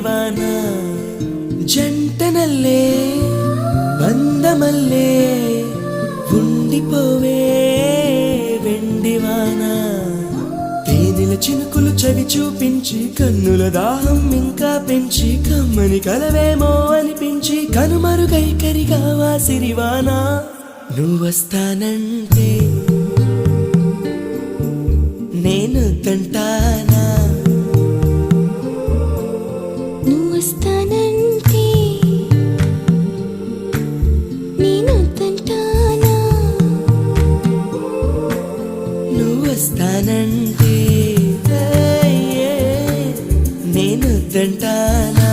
వాన జంటనల్లే బంధమల్లే ఉండిపోవే వెండివాన తేనెల చినుకులు చవి చూపించి కన్నుల దాహం ఇంకా పెంచి కమ్మని కలవేమో అనిపించి కనుమరుగైకరిగా వాసిరివాన నువ్వొస్తానంటే నేను తంటానా నువ్వొస్తానంటే నేను తంటానా నువ్వొస్తానంటే నేను తంటానా